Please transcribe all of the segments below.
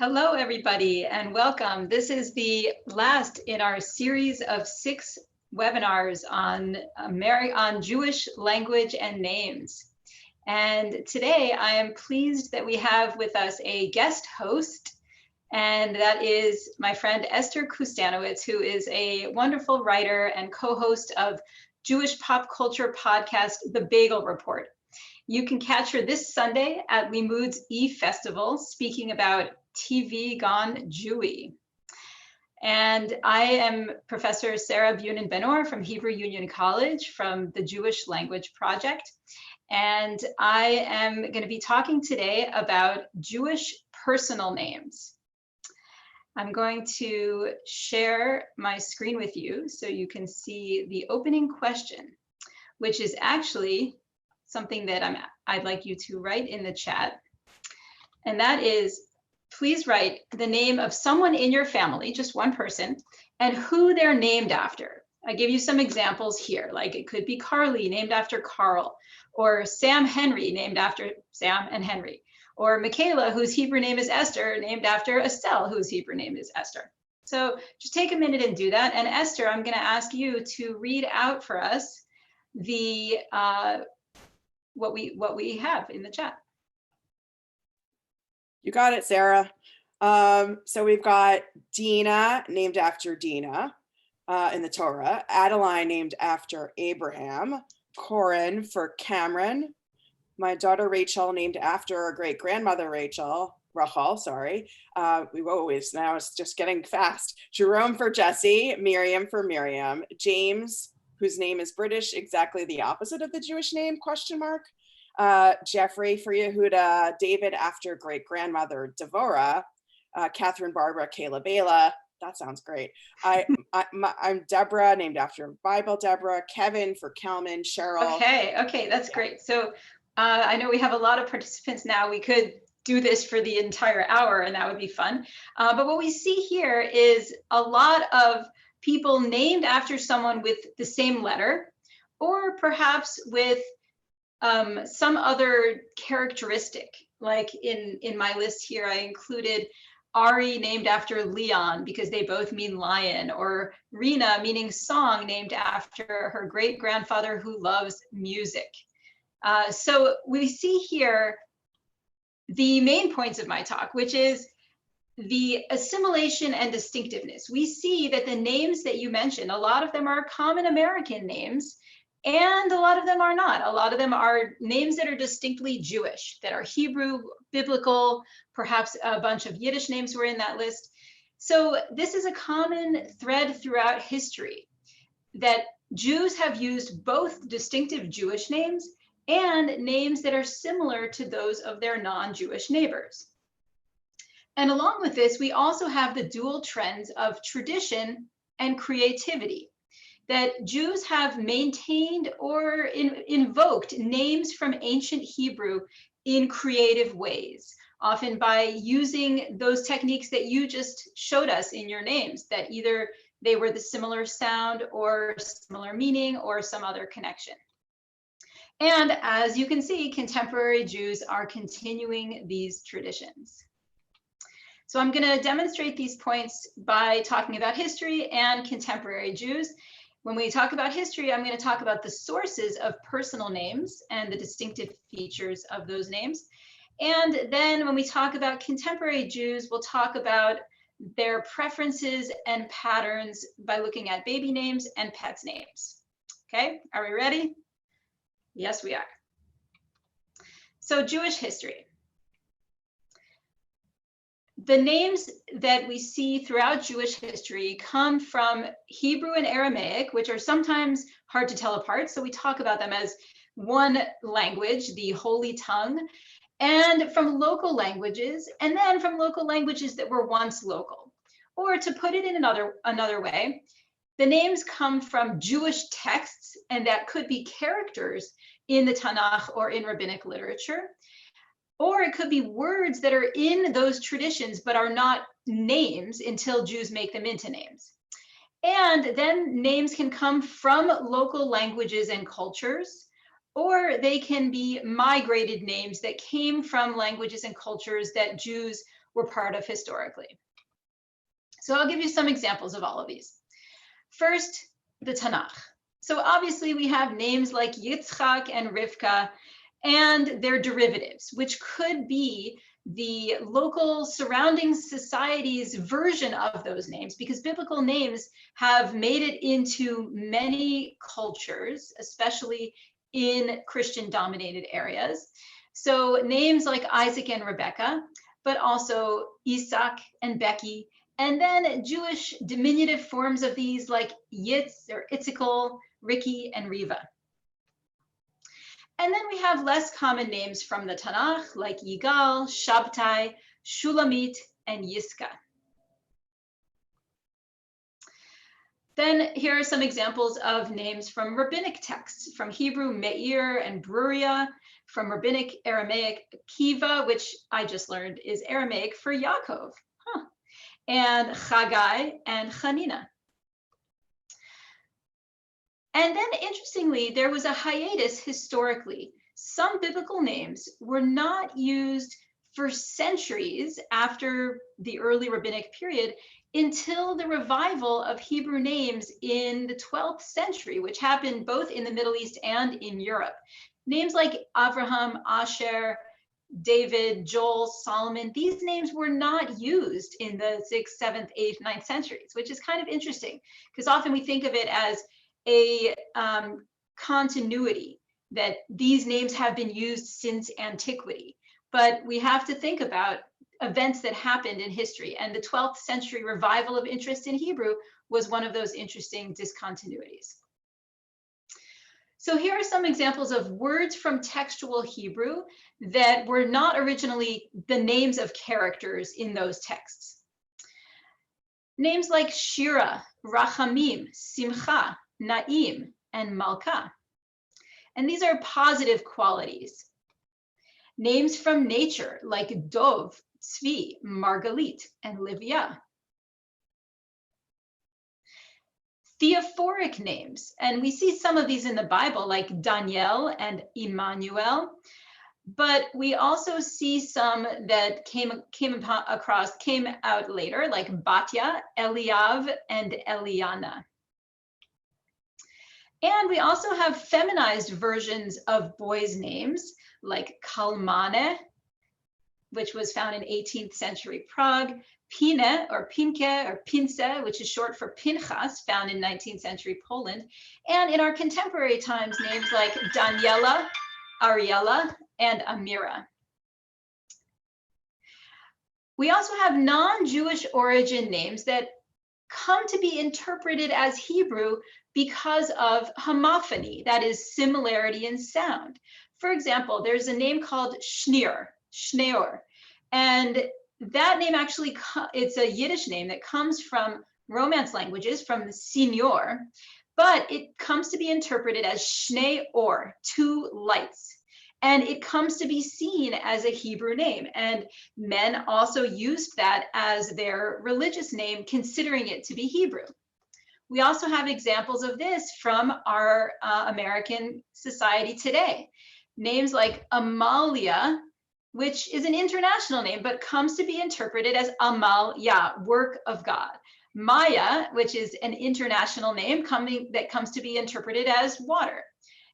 Hello, everybody, and welcome. This is the last in our series of 6 webinars on Jewish language and names. And today I am pleased that we have with us a guest host, and that is my friend Esther Kustanowitz, who is a wonderful writer and co-host of Jewish pop culture podcast, The Bagel Report. You can catch her this Sunday at Limud's E-Festival, speaking about TV Gone Jewy. And I am Professor Sarah Bunin Benor from Hebrew Union College from the Jewish Language Project. And I am going to be talking today about Jewish personal names. I'm going to share my screen with you so you can see the opening question, which is actually something that I'd like you to write in the chat. And that is, please write the name of someone in your family, just one person, and who they're named after. I give you some examples here, like it could be Carly, named after Carl, or Sam Henry, named after Sam and Henry, or Michaela, whose Hebrew name is Esther, named after Estelle, whose Hebrew name is Esther. So just take a minute and do that. And Esther, I'm going to ask you to read out for us the what we have in the chat. You got it, Sarah. So we've got Dina, named after Dina in the Torah. Adeline, named after Abraham. Corin for Cameron. My daughter Rachel, named after our great-grandmother Rachel, sorry. Now it's just getting fast. Jerome for Jesse. Miriam for Miriam. James, whose name is British, exactly the opposite of the Jewish name, question mark. Jeffrey for Yehuda, David after great-grandmother Devorah, Catherine, Barbara, Kayla, Bela. That sounds great. I'm Deborah, named after Bible Deborah. Kevin for Kelman, Cheryl. Okay, that's great. So I know we have a lot of participants now. We could do this for the entire hour and that would be fun. But what we see here is a lot of people named after someone with the same letter, or perhaps with some other characteristic. Like in my list here, I included Ari, named after Leon, because they both mean lion, or Rena, meaning song, named after her great-grandfather who loves music. So we see here the main points of my talk, which is the assimilation and distinctiveness. We see that the names that you mentioned, a lot of them are common American names, and a lot of them are not. A lot of them are names that are distinctly Jewish, that are Hebrew, biblical, perhaps a bunch of Yiddish names were in that list. So this is a common thread throughout history, that Jews have used both distinctive Jewish names and names that are similar to those of their non-Jewish neighbors. And along with this, we also have the dual trends of tradition and creativity, that Jews have maintained or invoked names from ancient Hebrew in creative ways, often by using those techniques that you just showed us in your names, that either they were the similar sound or similar meaning or some other connection. And as you can see, contemporary Jews are continuing these traditions. So I'm going to demonstrate these points by talking about history and contemporary Jews. When we talk about history, I'm going to talk about the sources of personal names and the distinctive features of those names. And then when we talk about contemporary Jews, we'll talk about their preferences and patterns by looking at baby names and pets names. Okay, are we ready? Yes, we are. So Jewish history. The names that we see throughout Jewish history come from Hebrew and Aramaic, which are sometimes hard to tell apart. So we talk about them as one language, the Holy Tongue, and from local languages, and then from local languages that were once local. Or to put it in another way, the names come from Jewish texts, and that could be characters in the Tanakh or in rabbinic literature. Or it could be words that are in those traditions, but are not names until Jews make them into names. And then names can come from local languages and cultures, or they can be migrated names that came from languages and cultures that Jews were part of historically. So I'll give you some examples of all of these. First, the Tanakh. So obviously we have names like Yitzchak and Rivka and their derivatives, which could be the local surrounding society's version of those names, because biblical names have made it into many cultures, especially in Christian-dominated areas. So names like Isaac and Rebecca, but also Isaac and Becky, and then Jewish diminutive forms of these like Yitz or Itzikel, Ricky, and Riva. And then we have less common names from the Tanakh like Yigal, Shabtai, Shulamit, and Yiska. Then here are some examples of names from rabbinic texts, from Hebrew Meir and Bruria, from rabbinic Aramaic Kiva, which I just learned is Aramaic for Yaakov, and Chagai and Chanina. And then interestingly, there was a hiatus historically. Some biblical names were not used for centuries after the early rabbinic period until the revival of Hebrew names in the 12th century, which happened both in the Middle East and in Europe. Names like Abraham, Asher, David, Joel, Solomon, these names were not used in the 6th, 7th, 8th, 9th centuries, which is kind of interesting because often we think of it as a continuity, that these names have been used since antiquity. But we have to think about events that happened in history, and the 12th century revival of interest in Hebrew was one of those interesting discontinuities. So here are some examples of words from textual Hebrew that were not originally the names of characters in those texts. Names like Shira, Rachamim, Simcha, Naim, and Malka. And these are positive qualities. Names from nature like Dov, Tzvi, Margalit, and Livia. Theophoric names, and we see some of these in the Bible like Daniel and Emmanuel, but we also see some that came out later like Batya, Eliav, and Eliana. And we also have feminized versions of boys' names like Kalmane, which was found in 18th century Prague, Pine or Pinke or Pince, which is short for Pinchas, found in 19th century Poland, and in our contemporary times, names like Daniela, Ariella, and Amira. We also have non-Jewish origin names that come to be interpreted as Hebrew because of homophony, that is similarity in sound. For example, there's a name called Schneer, and that name actually, it's a Yiddish name that comes from Romance languages, from the Signor, but it comes to be interpreted as Shnei Or, two lights. And it comes to be seen as a Hebrew name. And men also used that as their religious name, considering it to be Hebrew. We also have examples of this from our American society today. Names like Amalia, which is an international name, but comes to be interpreted as Amal Yah, work of God. Maya, which is an international name that comes to be interpreted as water.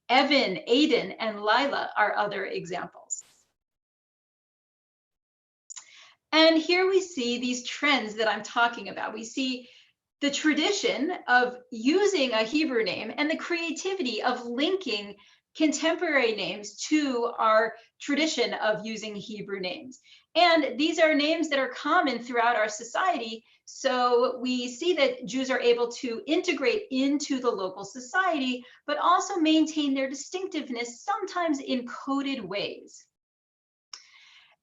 Evan, Aiden, and Lila are other examples. And here we see these trends that I'm talking about. We see the tradition of using a Hebrew name and the creativity of linking contemporary names to our tradition of using Hebrew names. And these are names that are common throughout our society. So we see that Jews are able to integrate into the local society, but also maintain their distinctiveness, sometimes in coded ways.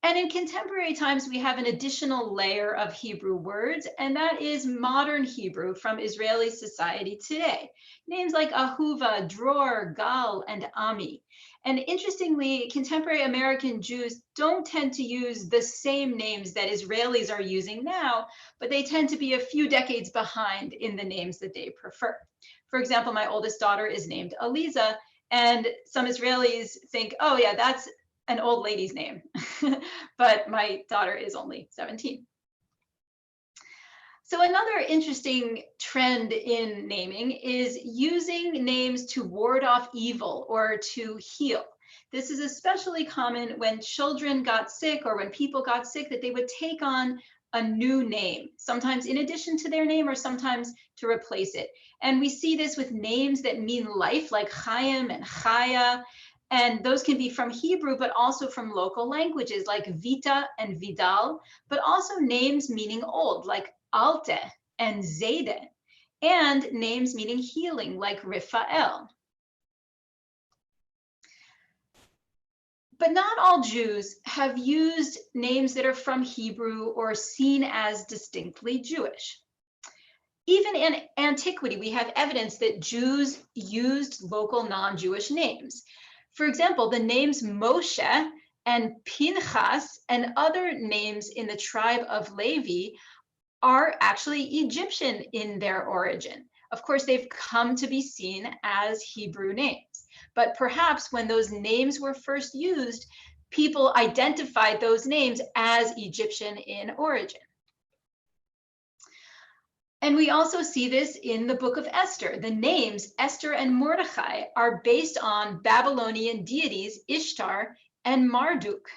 And in contemporary times, we have an additional layer of Hebrew words, and that is modern Hebrew from Israeli society today. Names like Ahuva, Dror, Gal, and Ami. And interestingly, contemporary American Jews don't tend to use the same names that Israelis are using now, but they tend to be a few decades behind in the names that they prefer. For example, my oldest daughter is named Aliza, and some Israelis think, oh yeah, that's an old lady's name, but my daughter is only 17. So another interesting trend in naming is using names to ward off evil or to heal. This is especially common when children got sick or when people got sick, that they would take on a new name, sometimes in addition to their name or sometimes to replace it. And we see this with names that mean life, like Chaim and Chaya. And those can be from Hebrew, but also from local languages like Vita and Vidal, but also names meaning old, like Alte and Zede, and names meaning healing, like Raphael. But not all Jews have used names that are from Hebrew or seen as distinctly Jewish. Even in antiquity, we have evidence that Jews used local non-Jewish names. For example, the names Moshe and Pinchas and other names in the tribe of Levi are actually Egyptian in their origin. Of course, they've come to be seen as Hebrew names, but perhaps when those names were first used, people identified those names as Egyptian in origin. And we also see this in the book of Esther. The names Esther and Mordechai are based on Babylonian deities Ishtar and Marduk.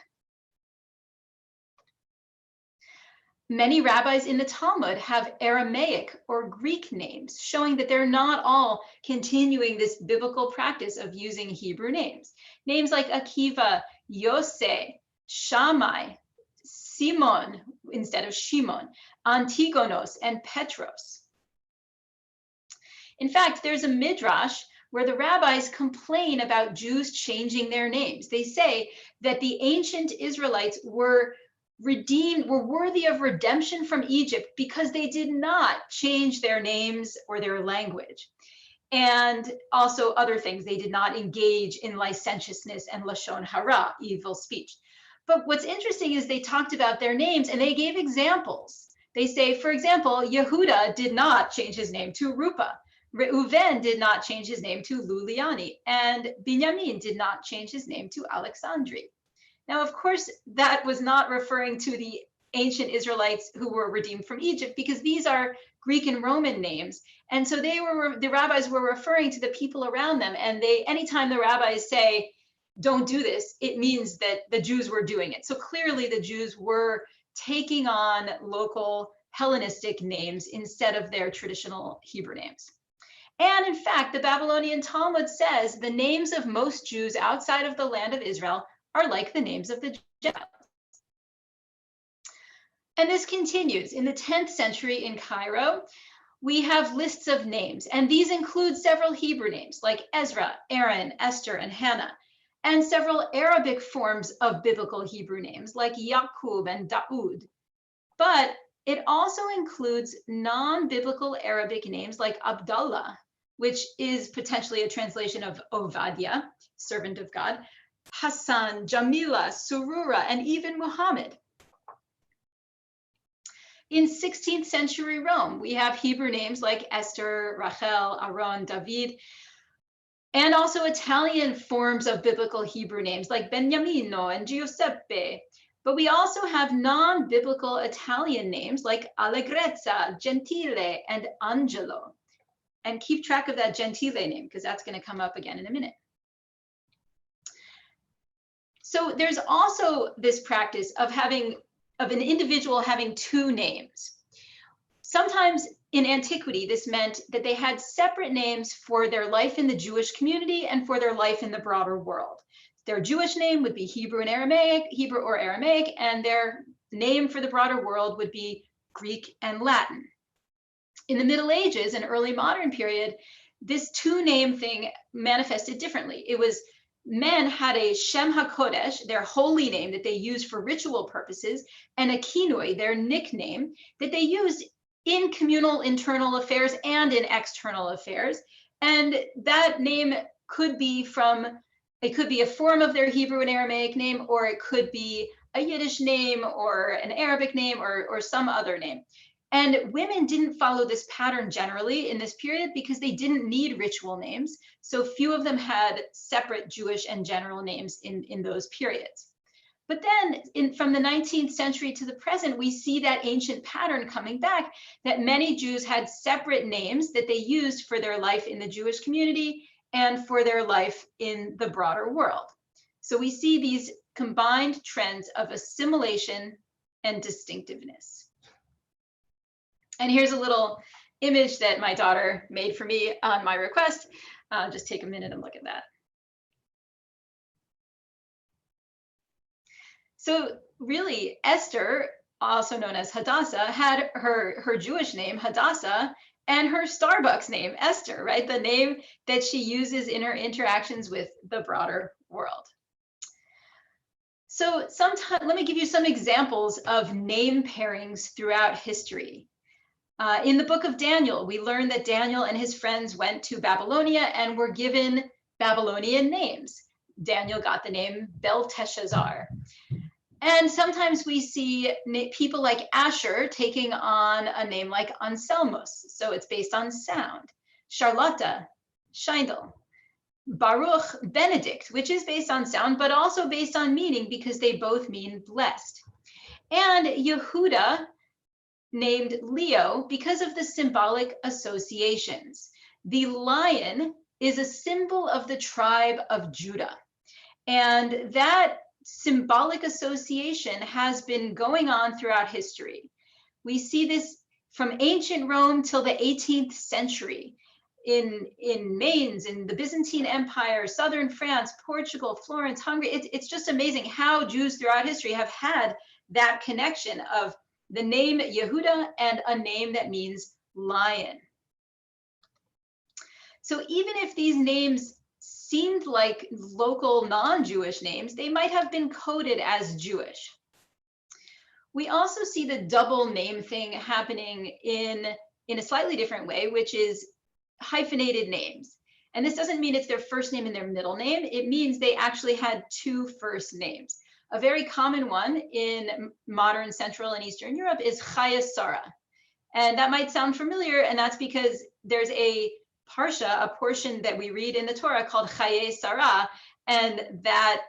Many rabbis in the Talmud have Aramaic or Greek names, showing that they're not all continuing this biblical practice of using Hebrew names. Names like Akiva, Yosef, Shammai, Simon instead of Shimon, Antigonos, and Petros. In fact, there's a midrash where the rabbis complain about Jews changing their names. They say that the ancient Israelites were worthy of redemption from Egypt because they did not change their names or their language. And also other things, they did not engage in licentiousness and lashon hara, evil speech. But what's interesting is they talked about their names and they gave examples. They say, for example, Yehuda did not change his name to Rupa. Reuven did not change his name to Luliani. And Binyamin did not change his name to Alexandri. Now, of course, that was not referring to the ancient Israelites who were redeemed from Egypt, because these are Greek and Roman names. And so the rabbis were referring to the people around them. And anytime the rabbis say, don't do this, it means that the Jews were doing it. So clearly the Jews were taking on local Hellenistic names instead of their traditional Hebrew names. And in fact, the Babylonian Talmud says the names of most Jews outside of the land of Israel are like the names of the Gentiles. And this continues. In the 10th century in Cairo, we have lists of names, and these include several Hebrew names like Ezra, Aaron, Esther, and Hannah, and several Arabic forms of biblical Hebrew names like Yaqub and Daoud. But it also includes non-biblical Arabic names like Abdullah, which is potentially a translation of Ovadia, servant of God, Hassan, Jamila, Surura, and even Muhammad. In 16th century Rome, we have Hebrew names like Esther, Rachel, Aaron, David, and also Italian forms of biblical Hebrew names like Beniamino and Giuseppe. But we also have non-biblical Italian names like Allegrezza, Gentile, and Angelo. And keep track of that Gentile name, because that's going to come up again in a minute. So there's also this practice of an individual having two names. Sometimes in antiquity, this meant that they had separate names for their life in the Jewish community and for their life in the broader world. Their Jewish name would be Hebrew or Aramaic, and their name for the broader world would be Greek and Latin. In the Middle Ages and early modern period, this two-name thing manifested differently. It was men had a Shem HaKodesh, their holy name that they used for ritual purposes, and a kinui, their nickname, that they used in communal internal affairs and in external affairs. And that name could be a form of their Hebrew and Aramaic name, or it could be a Yiddish name or an Arabic name or some other name. And women didn't follow this pattern generally in this period because they didn't need ritual names. So few of them had separate Jewish and general names in those periods. But then from the 19th century to the present, we see that ancient pattern coming back, that many Jews had separate names that they used for their life in the Jewish community and for their life in the broader world. So we see these combined trends of assimilation and distinctiveness. And here's a little image that my daughter made for me on my request. Just take a minute and look at that. So really, Esther, also known as Hadassah, had her Jewish name, Hadassah, and her Starbucks name, Esther, right? The name that she uses in her interactions with the broader world. So sometimes, let me give you some examples of name pairings throughout history. In the book of Daniel, we learn that Daniel and his friends went to Babylonia and were given Babylonian names. Daniel got the name Belteshazzar. And sometimes we see people like Asher taking on a name like Anselmus. So it's based on sound. Charlotta, Scheindel. Baruch, Benedict, which is based on sound, but also based on meaning because they both mean blessed. And Yehuda, named Leo because of the symbolic associations. The lion is a symbol of the tribe of Judah. And that symbolic association has been going on throughout history. We see this from ancient Rome till the 18th century. In Mainz, in the Byzantine Empire, southern France, Portugal, Florence, Hungary. It's just amazing how Jews throughout history have had that connection of the name Yehuda and a name that means lion. So even if these names seemed like local non-Jewish names, they might have been coded as Jewish. We also see the double name thing happening in a slightly different way, which is hyphenated names. And this doesn't mean it's their first name and their middle name. It means they actually had two first names. A very common one in modern Central and Eastern Europe is Chaya Sarah. And that might sound familiar, and that's because there's a parsha, a portion that we read in the Torah called Chaya Sarah, and that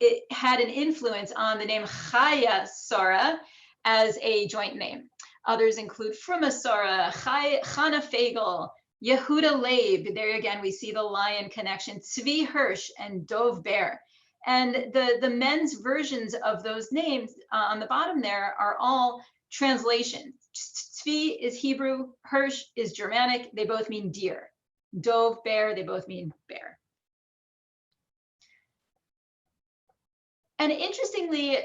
it had an influence on the name Chaya Sarah as a joint name. Others include Fruma Sarah, Chana Fagel, Yehuda Leib. There again, we see the lion connection, Tzvi Hirsch, and Dov Bear. And the men's versions of those names on the bottom there are all translations. Tzvi is Hebrew, Hirsch is Germanic. They both mean deer. Dov, bear, they both mean bear. And interestingly,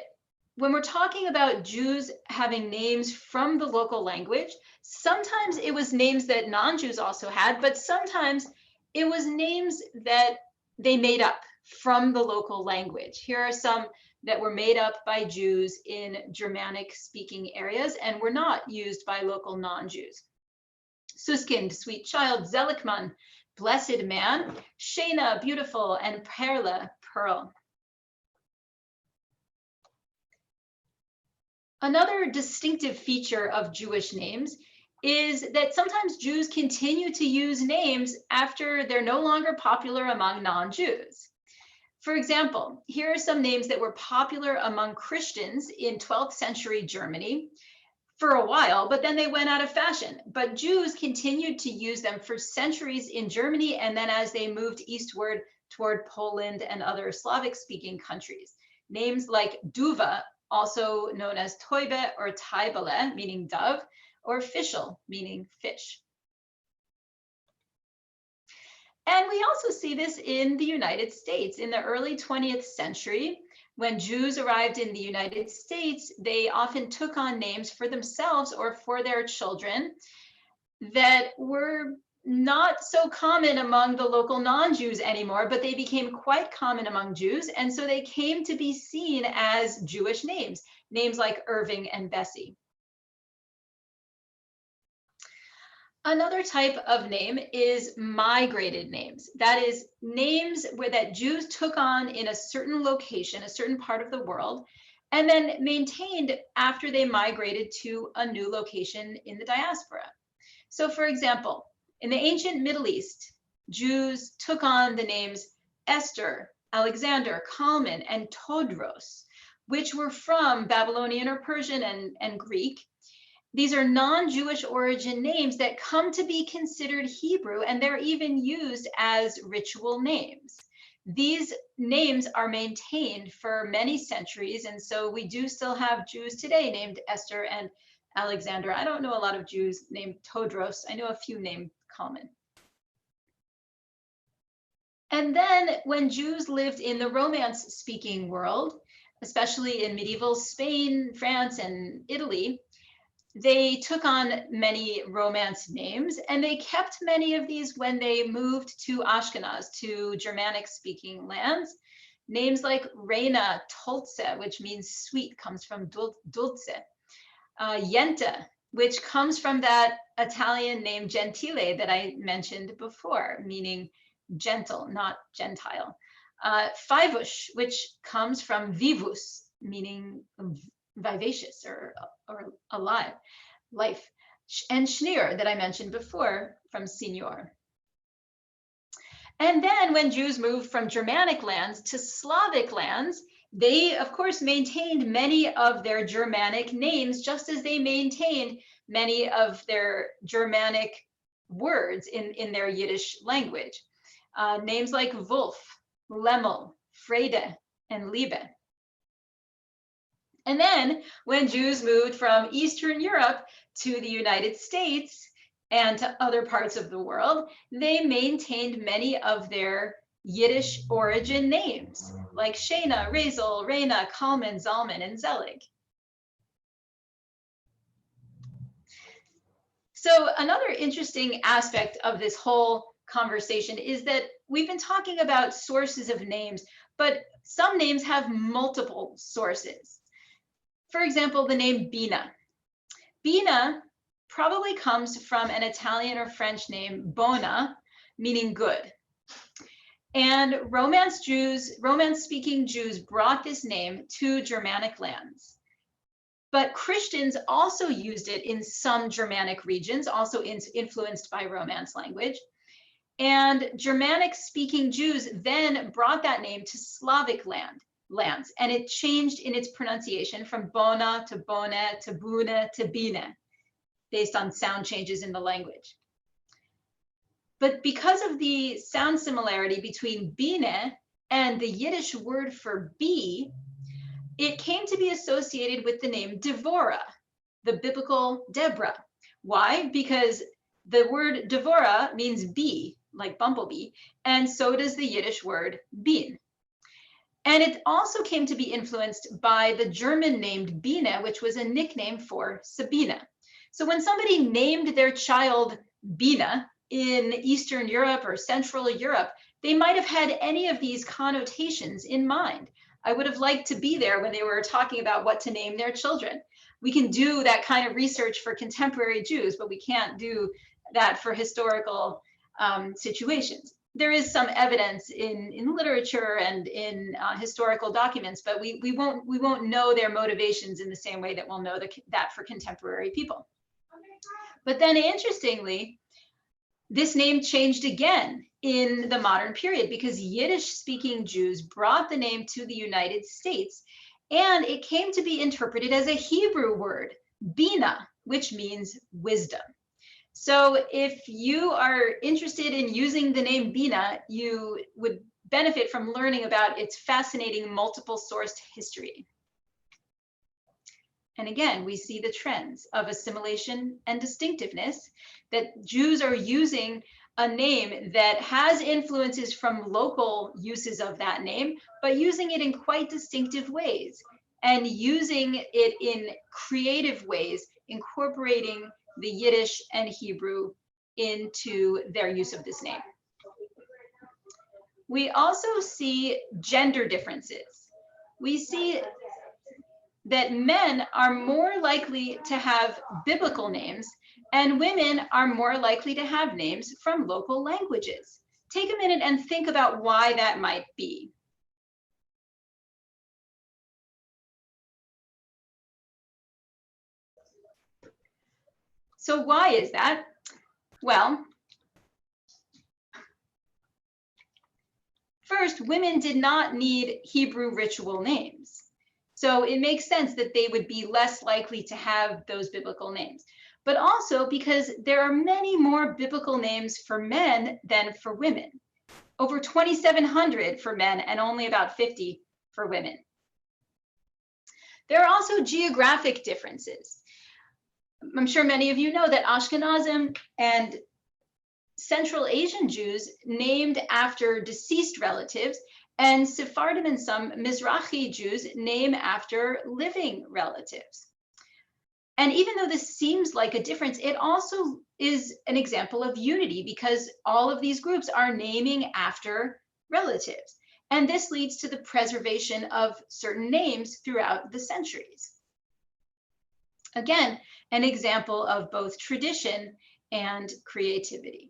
when we're talking about Jews having names from the local language, sometimes it was names that non-Jews also had, but sometimes it was names that they made up from the local language. Here are some that were made up by Jews in Germanic speaking areas and were not used by local non-Jews. Suskind, sweet child, Zelikman, blessed man, Shena, beautiful, and Perla, pearl. Another distinctive feature of Jewish names is that sometimes Jews continue to use names after they're no longer popular among non-Jews. For example, here are some names that were popular among Christians in 12th century Germany for a while, but then they went out of fashion. But Jews continued to use them for centuries in Germany, and then as they moved eastward toward Poland and other Slavic-speaking countries. Names like Duva, also known as Toibe or Taibele, meaning dove, or Fischl, meaning fish. And we also see this in the United States. In the early 20th century, when Jews arrived in the United States, they often took on names for themselves or for their children that were not so common among the local non-Jews anymore, but they became quite common among Jews. And so they came to be seen as Jewish names, names like Irving and Bessie. Another type of name is migrated names. That is names that Jews took on in a certain location, a certain part of the world, and then maintained after they migrated to a new location in the diaspora. So for example, in the ancient Middle East, Jews took on the names Esther, Alexander, Kalman, and Todros, which were from Babylonian or Persian and Greek. These are non-Jewish origin names that come to be considered Hebrew, and they're even used as ritual names. These names are maintained for many centuries, and so we do still have Jews today named Esther and Alexander. I don't know a lot of Jews named Todros. I know a few named Kalman. And then when Jews lived in the Romance-speaking world, especially in medieval Spain, France, and Italy, they took on many Romance names, and they kept many of these when they moved to Ashkenaz, to Germanic-speaking lands. Names like Reina, Tolce, which means sweet, comes from dulce. Yenta, which comes from that Italian name Gentile that I mentioned before, meaning gentle, not Gentile. Fivush, which comes from vivus, meaning vivacious or alive, life. And Schnir, that I mentioned before, from senior. And then when Jews moved from Germanic lands to Slavic lands, they, of course, maintained many of their Germanic names, just as they maintained many of their Germanic words in their Yiddish language. Names like Wolf, Lemmel, Frede, and Liebe. And then when Jews moved from Eastern Europe to the United States and to other parts of the world, they maintained many of their Yiddish origin names, like Shena, Rezel, Reina, Kalman, Zalman, and Zelig. So another interesting aspect of this whole conversation is that we've been talking about sources of names, but some names have multiple sources. For example, the name Bina. Bina probably comes from an Italian or French name, Bona, meaning good. And Romance-speaking Jews brought this name to Germanic lands. But Christians also used it in some Germanic regions, also influenced by Romance language. And Germanic-speaking Jews then brought that name to Slavic lands, and it changed in its pronunciation from Bona to Bone to Bune to Bine, based on sound changes in the language. But because of the sound similarity between Bine and the Yiddish word for bee, it came to be associated with the name Devorah, the biblical Deborah. Why? Because the word Devorah means bee, like bumblebee, and so does the Yiddish word bin. And it also came to be influenced by the German named Biene, which was a nickname for Sabina. So when somebody named their child Bina in Eastern Europe or Central Europe, they might have had any of these connotations in mind. I would have liked to be there when they were talking about what to name their children. We can do that kind of research for contemporary Jews, but we can't do that for historical situations. There is some evidence in literature and in historical documents, but we won't know their motivations in the same way that we'll know that for contemporary people. But then interestingly, this name changed again in the modern period because Yiddish-speaking Jews brought the name to the United States, and it came to be interpreted as a Hebrew word, Bina, which means wisdom. So if you are interested in using the name Bina, you would benefit from learning about its fascinating multiple-sourced history. And again, we see the trends of assimilation and distinctiveness, that Jews are using a name that has influences from local uses of that name, but using it in quite distinctive ways and using it in creative ways, incorporating the Yiddish and Hebrew into their use of this name. We also see gender differences. We see that men are more likely to have biblical names and women are more likely to have names from local languages. Take a minute and think about why that might be. So why is that? Well, first, women did not need Hebrew ritual names. So it makes sense that they would be less likely to have those biblical names. But also because there are many more biblical names for men than for women. Over 2,700 for men and only about 50 for women. There are also geographic differences. I'm sure many of you know that Ashkenazim and Central Asian Jews named after deceased relatives, and Sephardim and some Mizrahi Jews name after living relatives. And even though this seems like a difference, it also is an example of unity because all of these groups are naming after relatives. And this leads to the preservation of certain names throughout the centuries. Again, an example of both tradition and creativity.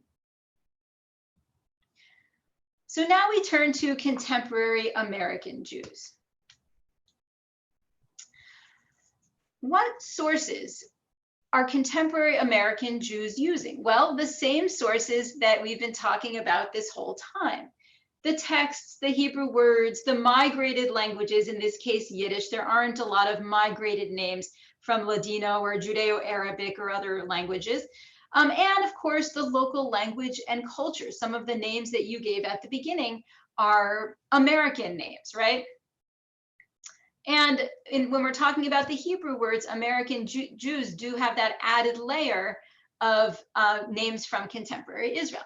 So now we turn to contemporary American Jews. What sources are contemporary American Jews using? Well, the same sources that we've been talking about this whole time. The texts, the Hebrew words, the migrated languages, in this case, Yiddish. There aren't a lot of migrated names from Ladino or Judeo-Arabic or other languages. And of course, the local language and culture. Some of the names that you gave at the beginning are American names, right? And when we're talking about the Hebrew words, American Jews do have that added layer of names from contemporary Israel.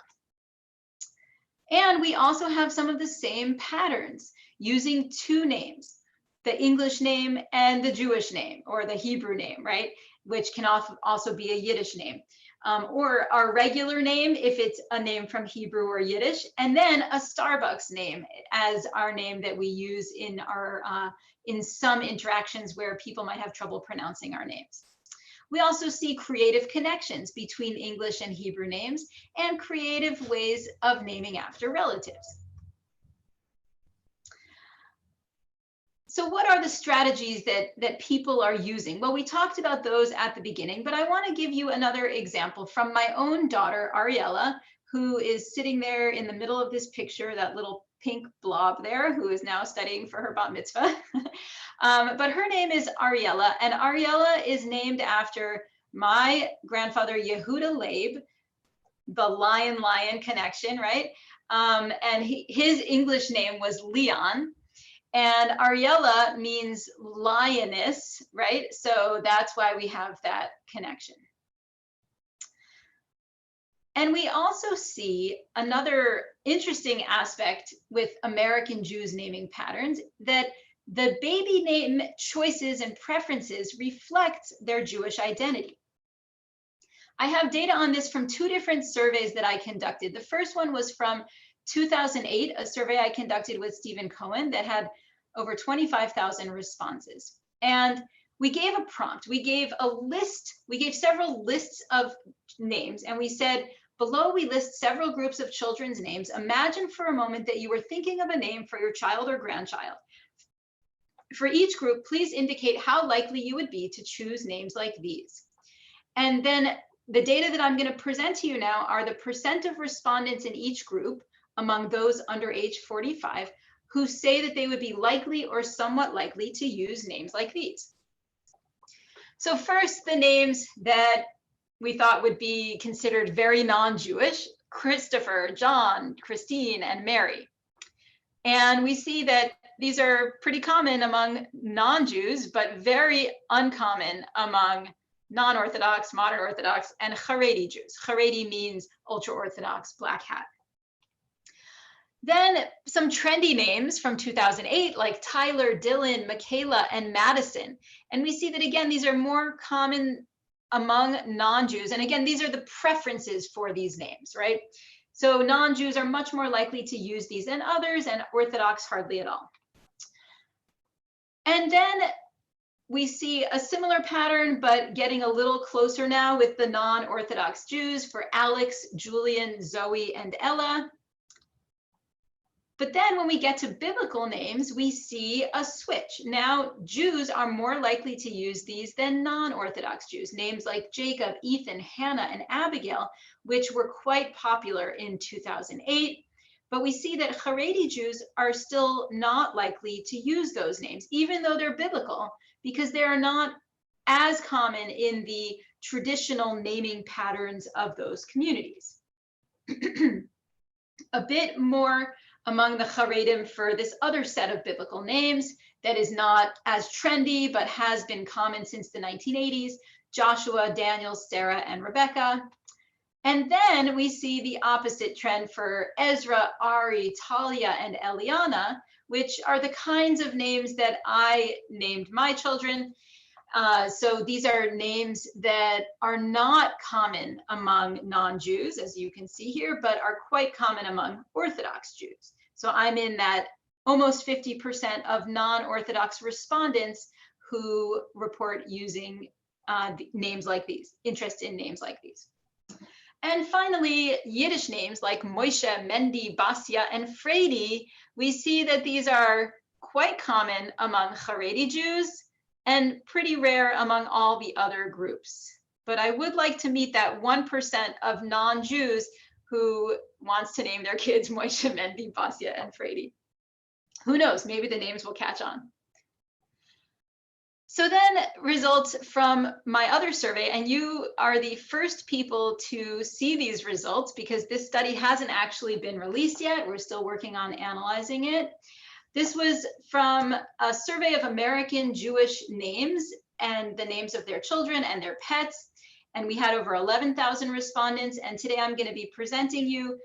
And we also have some of the same patterns using two names, the English name and the Jewish name, or the Hebrew name, right? Which can also be a Yiddish name. Or our regular name if it's a name from Hebrew or Yiddish, and then a Starbucks name as our name that we use in our in some interactions where people might have trouble pronouncing our names. We also see creative connections between English and Hebrew names and creative ways of naming after relatives. So what are the strategies that people are using? Well, we talked about those at the beginning, but I want to give you another example from my own daughter, Ariella, who is sitting there in the middle of this picture, that little pink blob there, who is now studying for her bat mitzvah. But her name is Ariella, and Ariella is named after my grandfather, Yehuda Leib, the lion connection, right? And his English name was Leon. And Ariella means lioness, right? So that's why we have that connection. And we also see another interesting aspect with American Jews naming patterns, that the baby name choices and preferences reflect their Jewish identity. I have data on this from two different surveys that I conducted. The first one was from 2008, a survey I conducted with Stephen Cohen that had over 25,000 responses. And we gave a prompt, we gave a list, we gave several lists of names, and we said, below we list several groups of children's names. Imagine for a moment that you were thinking of a name for your child or grandchild. For each group, please indicate how likely you would be to choose names like these. And then the data that I'm going to present to you now are the percent of respondents in each group among those under age 45 who say that they would be likely or somewhat likely to use names like these. So first, the names that we thought would be considered very non-Jewish: Christopher, John, Christine, and Mary. And we see that these are pretty common among non-Jews, but very uncommon among non-Orthodox, modern Orthodox, and Haredi Jews. Haredi means ultra-Orthodox, black hat. Then some trendy names from 2008, like Tyler, Dylan, Michaela, and Madison. And we see that, again, these are more common among non-Jews. And again, these are the preferences for these names, right? So non-Jews are much more likely to use these than others, and Orthodox hardly at all. And then we see a similar pattern, but getting a little closer now with the non-Orthodox Jews for Alex, Julian, Zoe, and Ella. But then when we get to biblical names, we see a switch. Now, Jews are more likely to use these than non-Orthodox Jews. Names like Jacob, Ethan, Hannah, and Abigail, which were quite popular in 2008. But we see that Haredi Jews are still not likely to use those names, even though they're biblical, because they are not as common in the traditional naming patterns of those communities. A bit more among the Haredim for this other set of biblical names that is not as trendy, but has been common since the 1980s, Joshua, Daniel, Sarah, and Rebecca. And then we see the opposite trend for Ezra, Ari, Talia, and Eliana, which are the kinds of names that I named my children. So these are names that are not common among non-Jews, as you can see here, but are quite common among Orthodox Jews. So I'm in that almost 50% of non-Orthodox respondents who report using names like these, interest in names like these. And finally, Yiddish names like Moshe, Mendy, Basia, and Fredi, we see that these are quite common among Haredi Jews and pretty rare among all the other groups. But I would like to meet that 1% of non-Jews who wants to name their kids Moshe, Mendy, Basia, and Fredi. Who knows, maybe the names will catch on. So then results from my other survey, and you are the first people to see these results because this study hasn't actually been released yet. We're still working on analyzing it. This was from a survey of American Jewish names and the names of their children and their pets. And we had over 11,000 respondents. And today I'm going to be presenting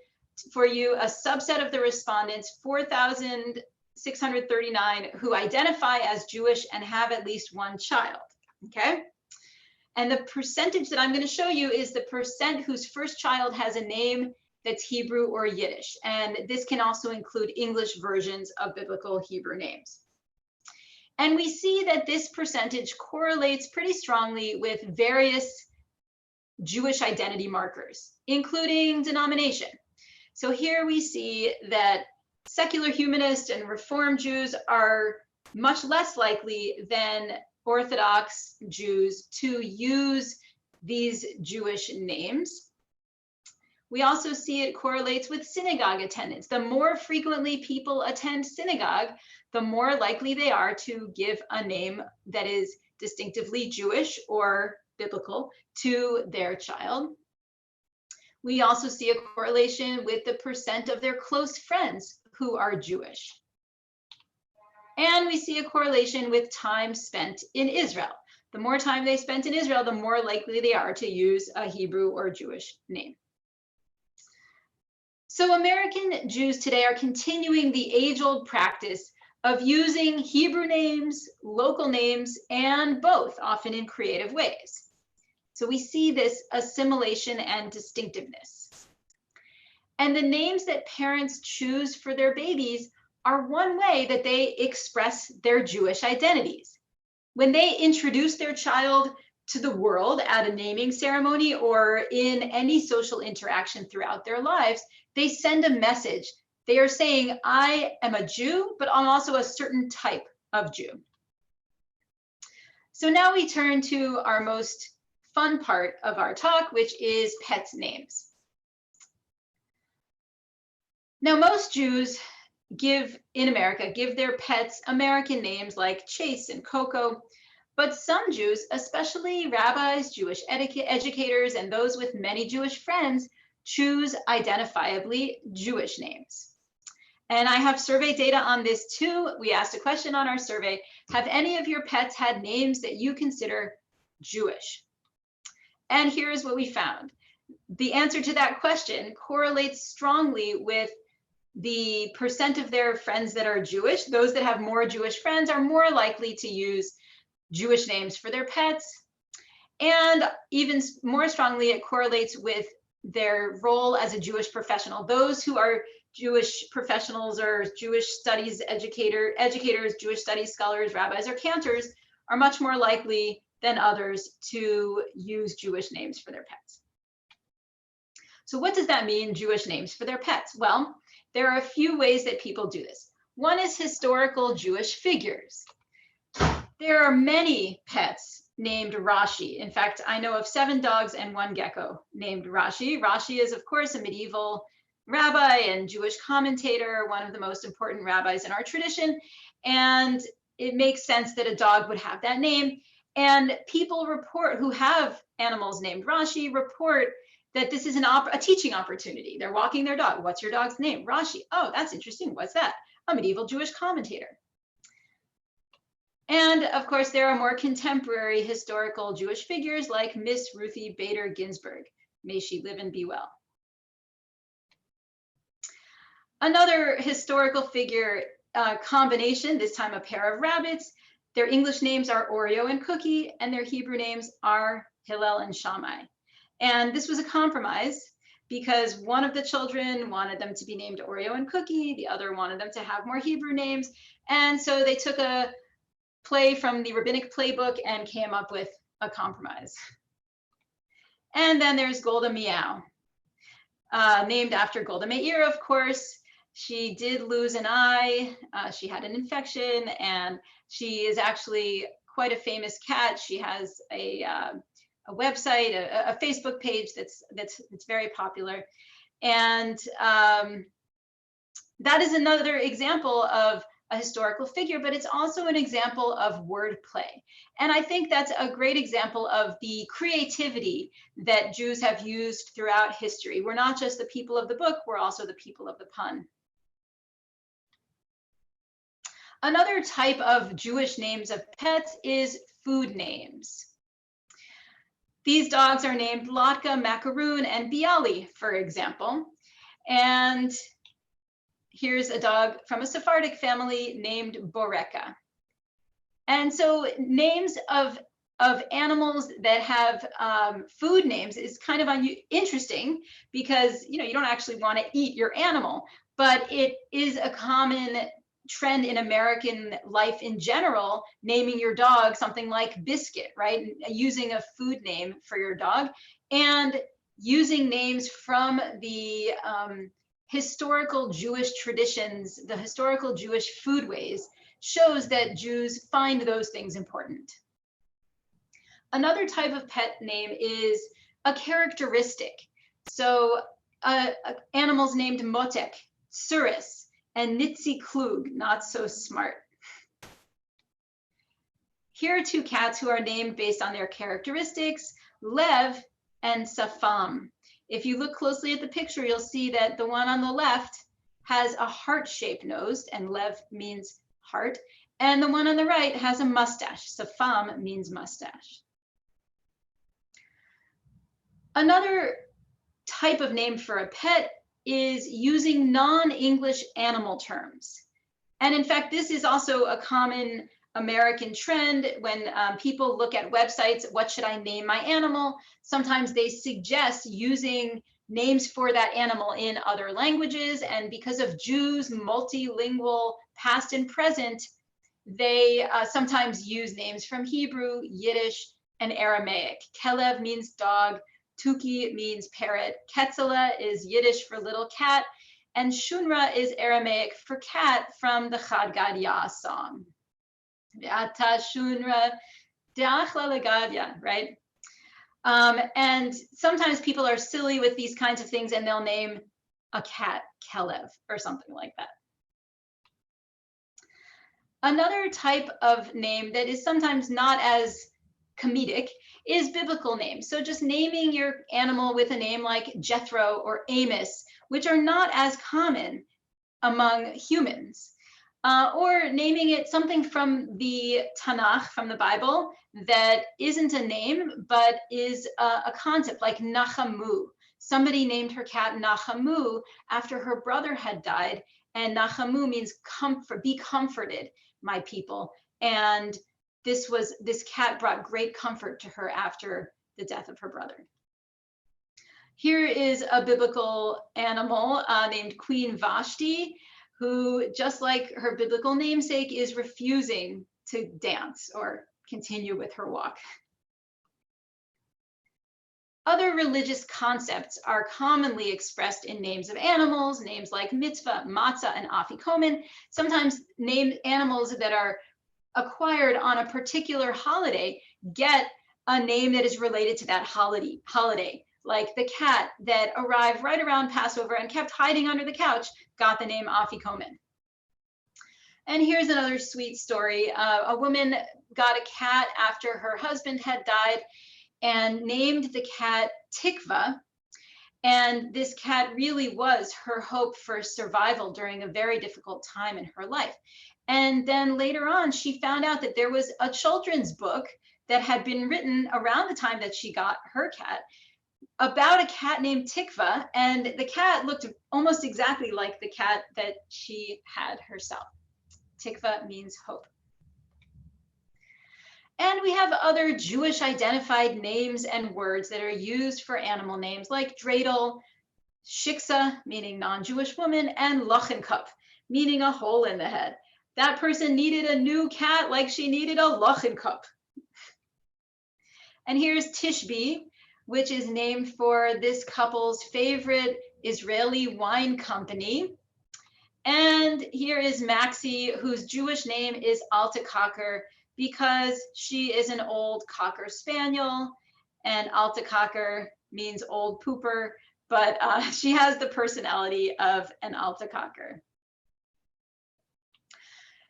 for you a subset of the respondents, 4,639 who identify as Jewish and have at least one child, okay? And the percentage that I'm going to show you is the percent whose first child has a name that's Hebrew or Yiddish. And this can also include English versions of biblical Hebrew names. And we see that this percentage correlates pretty strongly with various Jewish identity markers, including denomination. So here we see that secular humanist and Reform Jews are much less likely than Orthodox Jews to use these Jewish names. We also see it correlates with synagogue attendance. The more frequently people attend synagogue, the more likely they are to give a name that is distinctively Jewish or biblical to their child. We also see a correlation with the percent of their close friends who are Jewish. And we see a correlation with time spent in Israel. The more time they spent in Israel, the more likely they are to use a Hebrew or Jewish name. So American Jews today are continuing the age-old practice of using Hebrew names, local names, and both, often in creative ways. So we see this assimilation and distinctiveness. And the names that parents choose for their babies are one way that they express their Jewish identities. When they introduce their child to the world at a naming ceremony or in any social interaction throughout their lives, they send a message. They are saying, I am a Jew, but I'm also a certain type of Jew. So now we turn to our most fun part of our talk, which is pets' names. Now, most Jews in America give their pets American names like Chase and Coco, but some Jews, especially rabbis, Jewish educators, and those with many Jewish friends, choose identifiably Jewish names. And I have survey data on this too. We asked a question on our survey, have any of your pets had names that you consider Jewish? And here's what we found. The answer to that question correlates strongly with the percent of their friends that are Jewish. Those that have more Jewish friends are more likely to use Jewish names for their pets. And even more strongly, it correlates with their role as a Jewish professional. Those who are Jewish professionals or Jewish studies educators, Jewish studies scholars, rabbis, or cantors are much more likely than others to use Jewish names for their pets. So what does that mean, Jewish names for their pets? Well, there are a few ways that people do this. One is historical Jewish figures. There are many pets named Rashi. In fact, I know of 7 dogs and 1 gecko named Rashi. Rashi is, of course, a medieval rabbi and Jewish commentator, one of the most important rabbis in our tradition. And it makes sense that a dog would have that name. And people report who have animals named Rashi report that this is a teaching opportunity. They're walking their dog. What's your dog's name? Rashi. Oh, that's interesting. What's that? A medieval Jewish commentator. And of course, there are more contemporary historical Jewish figures like Miss Ruthie Bader Ginsburg. May she live and be well. Another historical figure combination, this time a pair of rabbits. Their English names are Oreo and Cookie, and their Hebrew names are Hillel and Shammai. And this was a compromise because one of the children wanted them to be named Oreo and Cookie, the other wanted them to have more Hebrew names. And so they took a play from the rabbinic playbook and came up with a compromise. And then there's Golda Meow, named after Golda Meir, of course. She did lose an eye. She had an infection, and she is actually quite a famous cat. She has a website, a Facebook page that's very popular, and that is another example of a historical figure, but it's also an example of wordplay. And I think that's a great example of the creativity that Jews have used throughout history. We're not just the people of the book, we're also the people of the pun. Another type of Jewish names of pets is food names. These dogs are named Latka, Macaroon, and Bialy, for example. And here's a dog from a Sephardic family named Boreka. And so names of animals that have food names is kind of interesting because you don't actually want to eat your animal, but it is a common trend in American life in general, naming your dog something like Biscuit, right? Using a food name for your dog and using names from the historical Jewish traditions, the historical Jewish foodways, shows that Jews find those things important. Another type of pet name is a characteristic. So animals named Motek, Suris, and Nitzi Klug, not so smart. Here are 2 cats who are named based on their characteristics, Lev and Safam. If you look closely at the picture, you'll see that the one on the left has a heart-shaped nose, and Lev means heart, and the one on the right has a mustache. Safam means mustache. Another type of name for a pet is using non-English animal terms. And in fact, this is also a common American trend when people look at websites, what should I name my animal? Sometimes they suggest using names for that animal in other languages. And because of Jews' multilingual past and present, they sometimes use names from Hebrew, Yiddish, and Aramaic. Kelev means dog, Tuki means parrot, Ketzela is Yiddish for little cat, and Shunra is Aramaic for cat from the Chad Gadya song. Ata Shunra De'achla Legadya, right? And sometimes people are silly with these kinds of things and they'll name a cat Kelev or something like that. Another type of name that is sometimes not as comedic is biblical names. So just naming your animal with a name like Jethro or Amos, which are not as common among humans. Or naming it something from the Tanakh, from the Bible, that isn't a name, but is a concept, like Nachamu. Somebody named her cat Nachamu after her brother had died, and Nachamu means comfort, be comforted, my people. And this cat brought great comfort to her after the death of her brother. Here is a biblical animal named Queen Vashti, who, just like her biblical namesake, is refusing to dance or continue with her walk. Other religious concepts are commonly expressed in names of animals, names like mitzvah, matzah, and afikomen. Sometimes named animals that are acquired on a particular holiday get a name that is related to that holiday. Like the cat that arrived right around Passover and kept hiding under the couch got the name afikomen. And here's another sweet story. A woman got a cat after her husband had died and named the cat Tikva. And this cat really was her hope for survival during a very difficult time in her life. And then later on, she found out that there was a children's book that had been written around the time that she got her cat about a cat named Tikva. And the cat looked almost exactly like the cat that she had herself. Tikva means hope. And we have other Jewish identified names and words that are used for animal names like dreidel, shiksa, meaning non-Jewish woman, and lochenkopf, meaning a hole in the head. That person needed a new cat like she needed a lochenkopf. And here's Tishbe, which is named for this couple's favorite Israeli wine company. And here is Maxie, whose Jewish name is Alta Cocker, because she is an old Cocker Spaniel, and Alta Cocker means old pooper, but she has the personality of an Alta Cocker.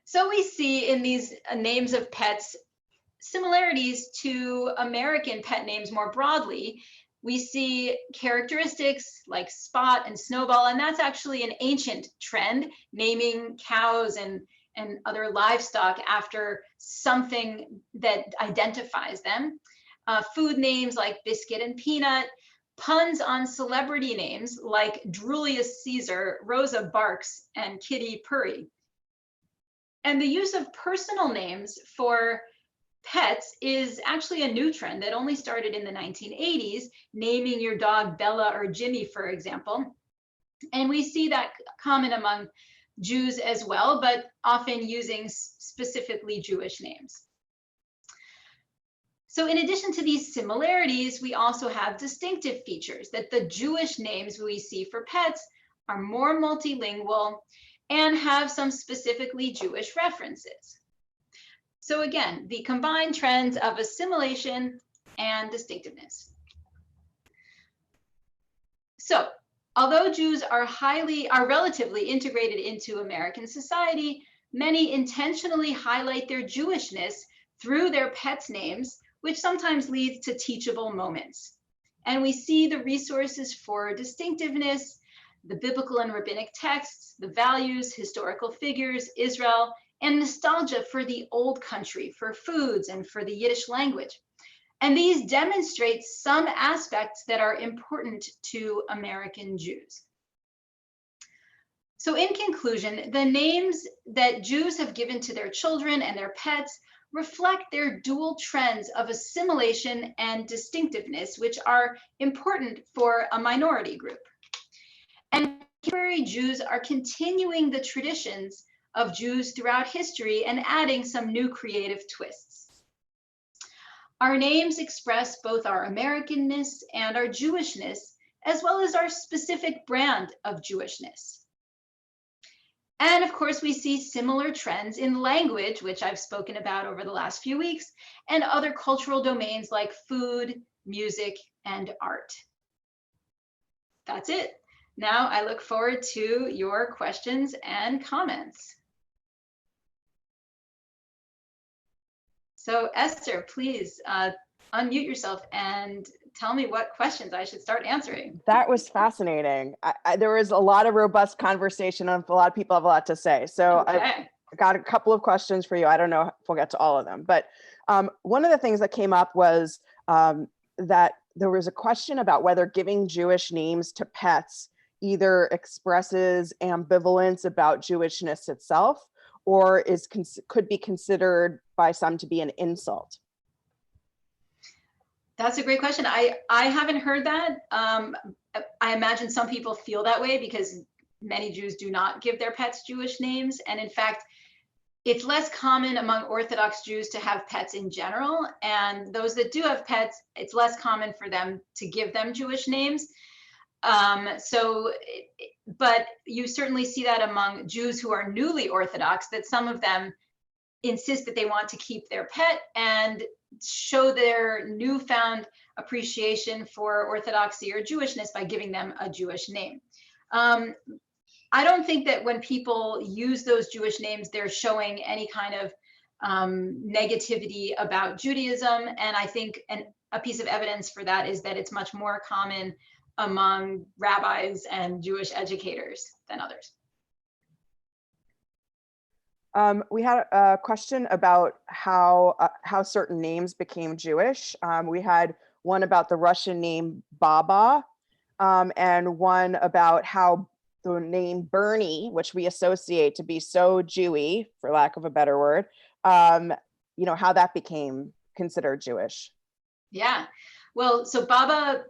So we see in these names of pets similarities to American pet names more broadly. We see characteristics like Spot and Snowball, and that's actually an ancient trend, naming cows and other livestock after something that identifies them. Food names like Biscuit and Peanut, puns on celebrity names like Drulius Caesar, Rosa Parks, and Kitty Purry. And the use of personal names for pets is actually a new trend that only started in the 1980s, naming your dog Bella or Jimmy, for example. And we see that common among Jews as well, but often using specifically Jewish names. So in addition to these similarities, we also have distinctive features that the Jewish names we see for pets are more multilingual and have some specifically Jewish references. So again, the combined trends of assimilation and distinctiveness. So although Jews are relatively integrated into American society, many intentionally highlight their Jewishness through their pets' names, which sometimes leads to teachable moments. And we see the resources for distinctiveness, the biblical and rabbinic texts, the values, historical figures, Israel, and nostalgia for the old country, for foods, and for the Yiddish language. And these demonstrate some aspects that are important to American Jews. So in conclusion, the names that Jews have given to their children and their pets reflect their dual trends of assimilation and distinctiveness, which are important for a minority group. And contemporary Jews are continuing the traditions of Jews throughout history and adding some new creative twists. Our names express both our Americanness and our Jewishness, as well as our specific brand of Jewishness. And of course, we see similar trends in language, which I've spoken about over the last few weeks, and other cultural domains like food, music, and art. That's it. Now I look forward to your questions and comments. So Esther, please unmute yourself and tell me what questions I should start answering. That was fascinating. There was a lot of robust conversation and a lot of people have a lot to say. So Okay. I've got a couple of questions for you. I don't know if we'll get to all of them, but one of the things that came up was that there was a question about whether giving Jewish names to pets either expresses ambivalence about Jewishness itself or could be considered by some to be an insult. That's a great question. I haven't heard that. I imagine some people feel that way because many Jews do not give their pets Jewish names. And in fact, it's less common among Orthodox Jews to have pets in general. And those that do have pets, it's less common for them to give them Jewish names. But you certainly see that among Jews who are newly Orthodox, that some of them insist that they want to keep their pet and show their newfound appreciation for Orthodoxy or Jewishness by giving them a Jewish name. I don't think that when people use those Jewish names, they're showing any kind of negativity about Judaism. And I think a piece of evidence for that is that it's much more common among rabbis and Jewish educators than others. We had a question about how certain names became Jewish. We had one about the Russian name Baba, and one about how the name Bernie, which we associate to be so Jewy, for lack of a better word, how that became considered Jewish. Yeah, well, so Baba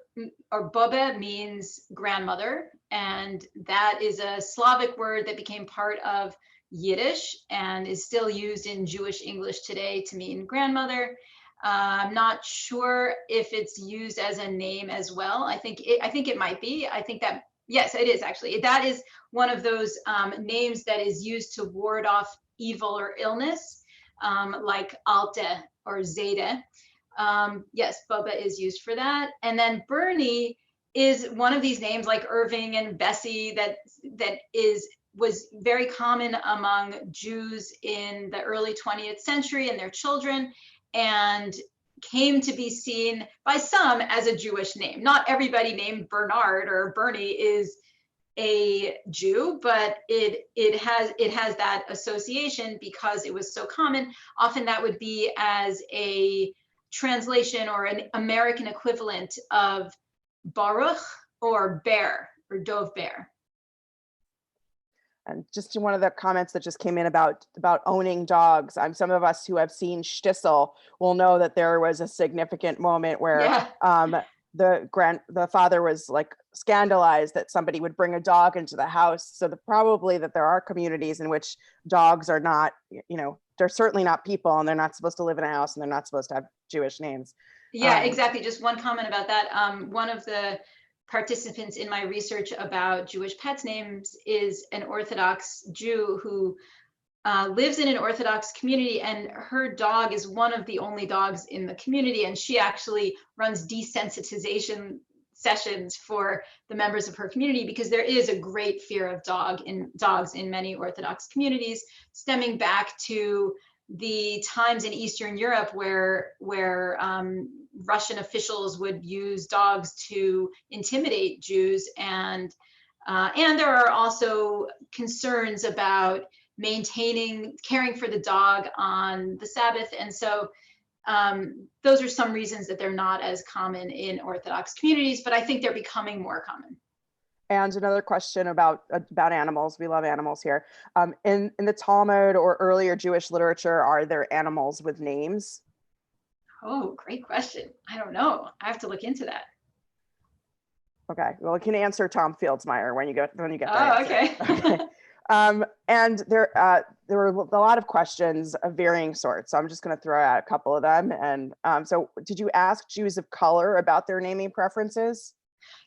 or Boba means grandmother, and that is a Slavic word that became part of Yiddish and is still used in Jewish English today to mean grandmother. I'm not sure if it's used as a name as well. I think it might be. I think that, yes, it is actually. That is one of those names that is used to ward off evil or illness, like Alte or Zede. Yes, Bubba is used for that. And then Bernie is one of these names like Irving and Bessie that was very common among Jews in the early 20th century and their children, and came to be seen by some as a Jewish name. Not everybody named Bernard or Bernie is a Jew, but it has that association because it was so common. Often that would be as a translation or an American equivalent of Baruch or Bear or Dov Bear. And just one of the comments that just came in about owning dogs. Some of us who have seen Shtisel will know that there was a significant moment where the father was like scandalized that somebody would bring a dog into the house. So probably that there are communities in which dogs are not, they're certainly not people, and they're not supposed to live in a house, and they're not supposed to have Jewish names. Yeah, exactly. Just one comment about that. One of the participants in my research about Jewish pets names is an Orthodox Jew who lives in an Orthodox community, and her dog is one of the only dogs in the community, and she actually runs desensitization sessions for the members of her community because there is a great fear of dogs in many Orthodox communities, stemming back to the times in Eastern Europe where Russian officials would use dogs to intimidate Jews, and there are also concerns about caring for the dog on the Sabbath, and so those are some reasons that they're not as common in Orthodox communities, but I think they're becoming more common. And another question about animals. We love animals here. In the Talmud or earlier Jewish literature, are there animals with names? Oh, great question. I don't know. I have to look into that. Okay. Well, you can answer Tom Fieldsmeyer when you get there. Oh, okay. Okay. And there were a lot of questions of varying sorts. So I'm just going to throw out a couple of them. And so did you ask Jews of color about their naming preferences?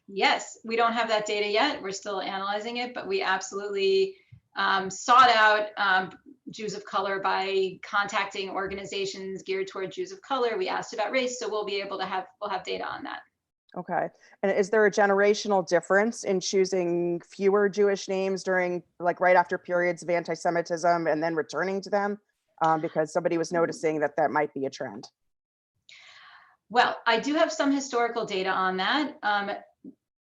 Yes, we don't have that data yet. We're still analyzing it, but we absolutely sought out Jews of color by contacting organizations geared toward Jews of color. We asked about race, so we'll have data on that. Okay. And is there a generational difference in choosing fewer Jewish names during, like, right after periods of anti-Semitism and then returning to them? Because somebody was noticing that might be a trend. Well, I do have some historical data on that.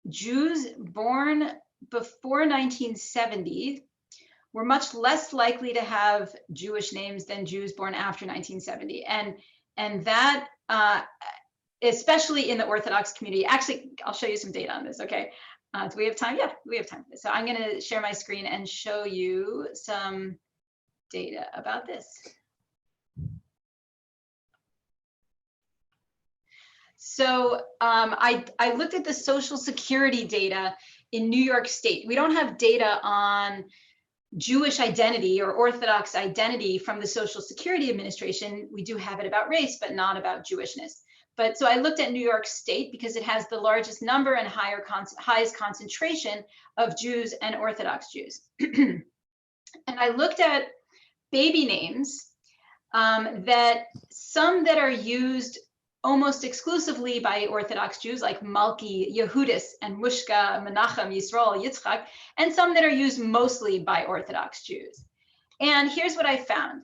Jews born before 1970 were much less likely to have Jewish names than Jews born after 1970. And that, especially in the Orthodox community, actually, I'll show you some data on this, okay? Do we have time? Yeah, we have time. So I'm gonna share my screen and show you some data about this. So I looked at the Social Security data in New York State. We don't have data on Jewish identity or Orthodox identity from the Social Security Administration. We do have it about race, but not about Jewishness. But so I looked at New York State because it has the largest number and highest concentration of Jews and Orthodox Jews. And I looked at baby names that some that are used almost exclusively by Orthodox Jews, like Malki, Yehudis, and Mushka, Menachem, Yisrael, Yitzchak, and some that are used mostly by Orthodox Jews. And here's what I found.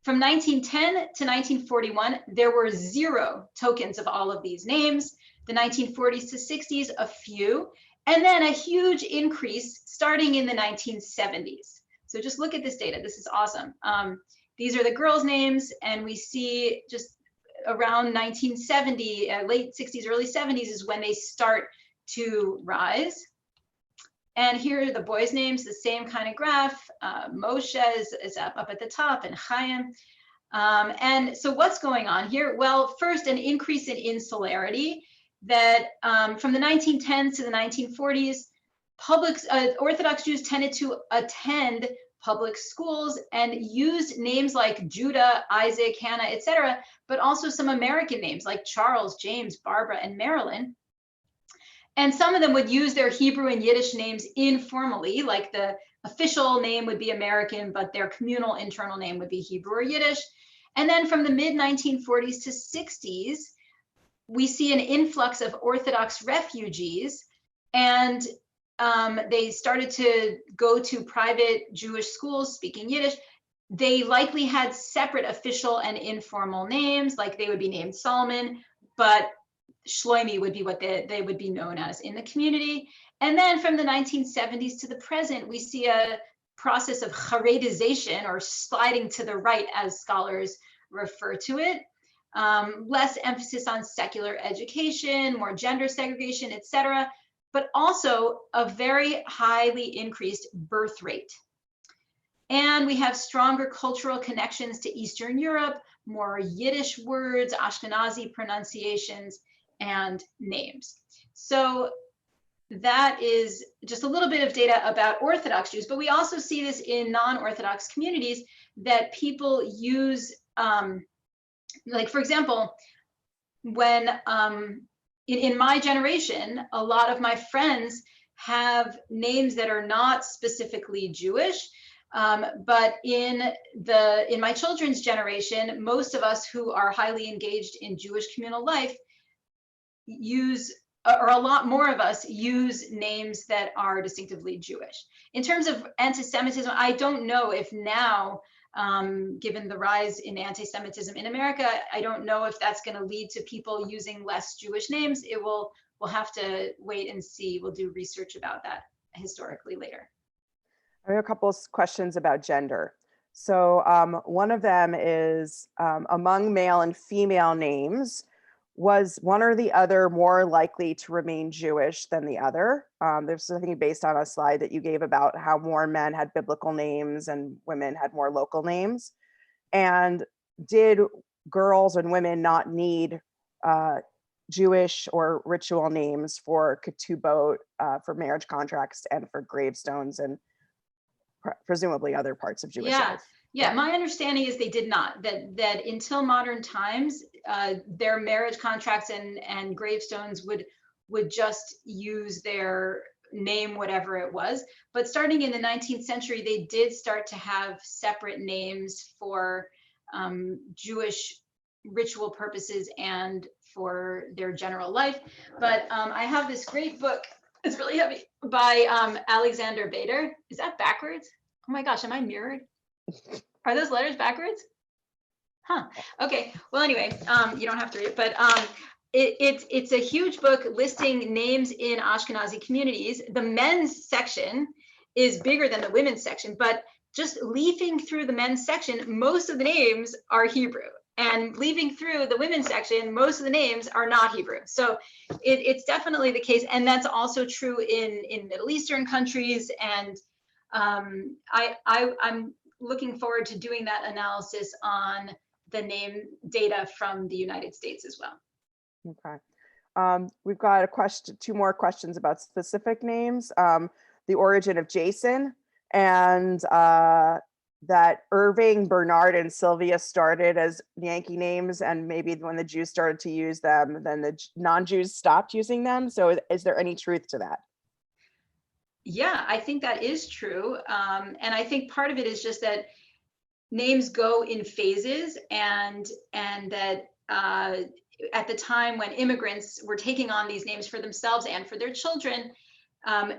From 1910 to 1941, there were 0 tokens of all of these names. The 1940s to 60s, a few, and then a huge increase starting in the 1970s. So just look at this data. This is awesome. These are the girls' names, and we see just around 1970, late 60s, early 70s is when they start to rise. And here are the boys' names, the same kind of graph. Moshe is up at the top, and Chaim. And so what's going on here? Well, first, an increase in insularity that from the 1910s to the 1940s, Orthodox Jews tended to attend public schools and used names like Judah, Isaac, Hannah, etc., but also some American names like Charles, James, Barbara, and Marilyn. And some of them would use their Hebrew and Yiddish names informally, like the official name would be American, but their communal internal name would be Hebrew or Yiddish. And then from the mid-1940s to 60s, we see an influx of Orthodox refugees, and they started to go to private Jewish schools speaking Yiddish. They likely had separate official and informal names, like they would be named Solomon, but Shloimi would be what they would be known as in the community. And then from the 1970s to the present, we see a process of Haredization, or sliding to the right, as scholars refer to it. Less emphasis on secular education, more gender segregation, etc., but also a very highly increased birth rate. And we have stronger cultural connections to Eastern Europe, more Yiddish words, Ashkenazi pronunciations, and names. So that is just a little bit of data about Orthodox Jews, but we also see this in non-Orthodox communities, that people use, like for example, when in my generation, a lot of my friends have names that are not specifically Jewish, but in my children's generation, most of us who are highly engaged in Jewish communal life use, or a lot more of us use, names that are distinctively Jewish. In terms of anti-Semitism, I don't know if now, given the rise in anti-Semitism in America, I don't know if that's going to lead to people using less Jewish names. We'll have to wait and see. We'll do research about that historically later. I have a couple of questions about gender. So one of them is, among male and female names, was one or the other more likely to remain Jewish than the other? There's something based on a slide that you gave about how more men had biblical names and women had more local names. And did girls and women not need Jewish or ritual names for ketubot, for marriage contracts, and for gravestones, and presumably other parts of Jewish life? Yeah, my understanding is they did not, that until modern times, their marriage contracts and gravestones would just use their name, whatever it was. But starting in the 19th century, they did start to have separate names for Jewish ritual purposes and for their general life. But I have this great book, it's really heavy, by Alexander Bader. Is that backwards? Oh my gosh, am I mirrored? Are those letters backwards? Huh. Okay. Well, anyway, you don't have to read it, but it's a huge book listing names in Ashkenazi communities. The men's section is bigger than the women's section, but just leafing through the men's section, most of the names are Hebrew. And leafing through the women's section, most of the names are not Hebrew. So it's definitely the case. And that's also true in Middle Eastern countries. And I'm looking forward to doing that analysis on the name data from the United States as well. Okay. We've got two more questions about specific names. The origin of Jason. and that Irving, Bernard, and Sylvia started as Yankee names, and maybe when the Jews started to use them, then the non-Jews stopped using them. So is there any truth to that? Yeah, I think that is true. And I think part of it is just that names go in phases, and that at the time when immigrants were taking on these names for themselves and for their children,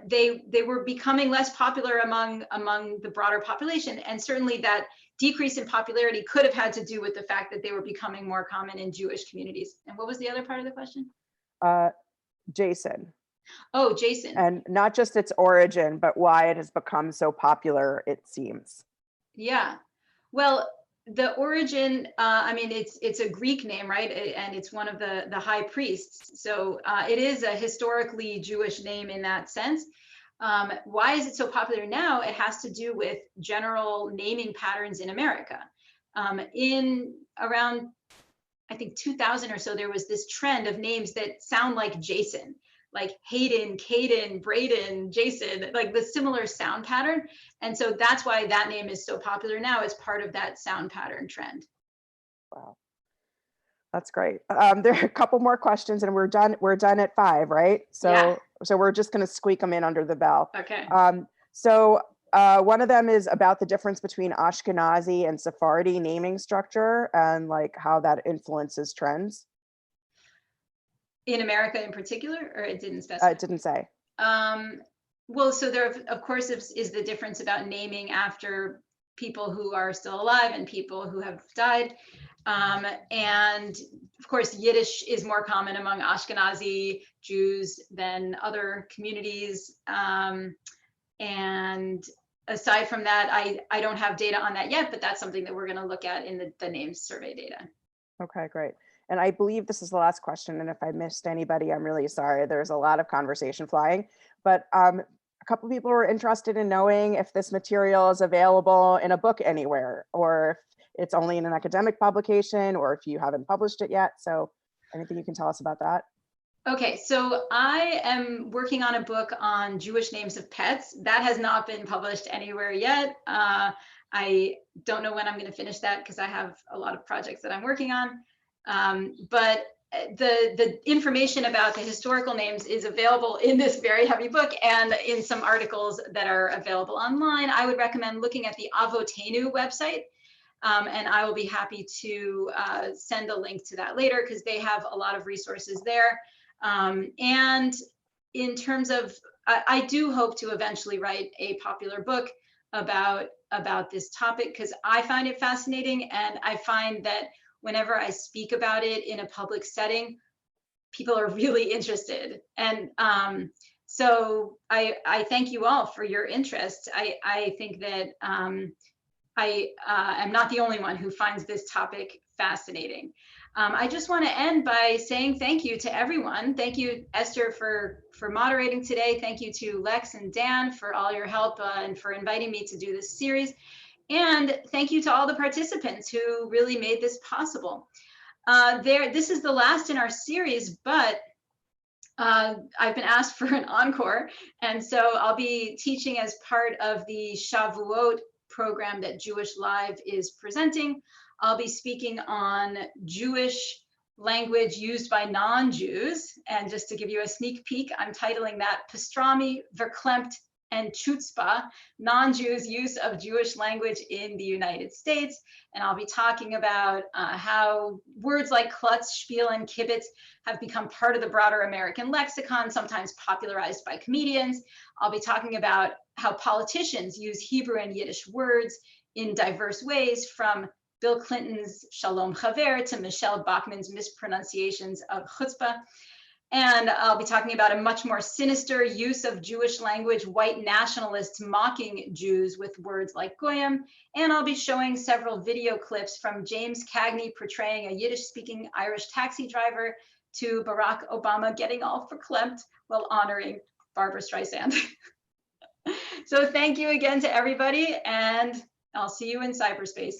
they were becoming less popular among the broader population. And certainly that decrease in popularity could have had to do with the fact that they were becoming more common in Jewish communities. And what was the other part of the question? Jason. Oh, Jason. And not just its origin, but why it has become so popular, it seems. Yeah. Well, the origin, I mean, it's a Greek name, right? And it's one of the high priests. So it is a historically Jewish name in that sense. Why is it so popular now? It has to do with general naming patterns in America. In around, I think 2000 or so, there was this trend of names that sound like Jason, like Hayden, Caden, Braden, Jason, like the similar sound pattern. And so that's why that name is so popular now, as part of that sound pattern trend. Wow. That's great. There are a couple more questions and we're done at 5, right? So, yeah. So we're just going to squeak them in under the bell. Okay. So one of them is about the difference between Ashkenazi and Sephardi naming structure and like how that influences trends. In America in particular, or it didn't specify? It didn't say. Well, so there, of course, is the difference about naming after people who are still alive and people who have died. And of course, Yiddish is more common among Ashkenazi Jews than other communities. And aside from that, I don't have data on that yet, but that's something that we're going to look at in the names survey data. Okay, great. And I believe this is the last question. And if I missed anybody, I'm really sorry. There's a lot of conversation flying, but a couple of people were interested in knowing if this material is available in a book anywhere, or if it's only in an academic publication, or if you haven't published it yet. So anything you can tell us about that? Okay, so I am working on a book on Jewish names of pets. That has not been published anywhere yet. I don't know when I'm going to finish that because I have a lot of projects that I'm working on. But the information about the historical names is available in this very heavy book and in some articles that are available online. I would recommend looking at the Avotenu website. And I will be happy to send a link to that later because they have a lot of resources there. And in terms of, I do hope to eventually write a popular book about this topic because I find it fascinating, and I find that whenever I speak about it in a public setting, people are really interested. And so I thank you all for your interest. I think that I am not the only one who finds this topic fascinating. I just want to end by saying thank you to everyone. Thank you, Esther, for moderating today. Thank you to Lex and Dan for all your help and for inviting me to do this series. And thank you to all the participants who really made this possible. This is the last in our series, but I've been asked for an encore. And so I'll be teaching as part of the Shavuot program that Jewish Live is presenting. I'll be speaking on Jewish language used by non-Jews. And just to give you a sneak peek, I'm titling that Pastrami, Verklempt, and Chutzpah, non-Jews' use of Jewish language in the United States. And I'll be talking about how words like klutz, spiel, and kibbutz have become part of the broader American lexicon, sometimes popularized by comedians. I'll be talking about how politicians use Hebrew and Yiddish words in diverse ways, from Bill Clinton's Shalom Chaver to Michelle Bachmann's mispronunciations of chutzpah. And I'll be talking about a much more sinister use of Jewish language, white nationalists mocking Jews with words like goyim. And I'll be showing several video clips from James Cagney portraying a Yiddish-speaking Irish taxi driver to Barack Obama getting all verklempt while honoring Barbra Streisand. So thank you again to everybody, and I'll see you in cyberspace.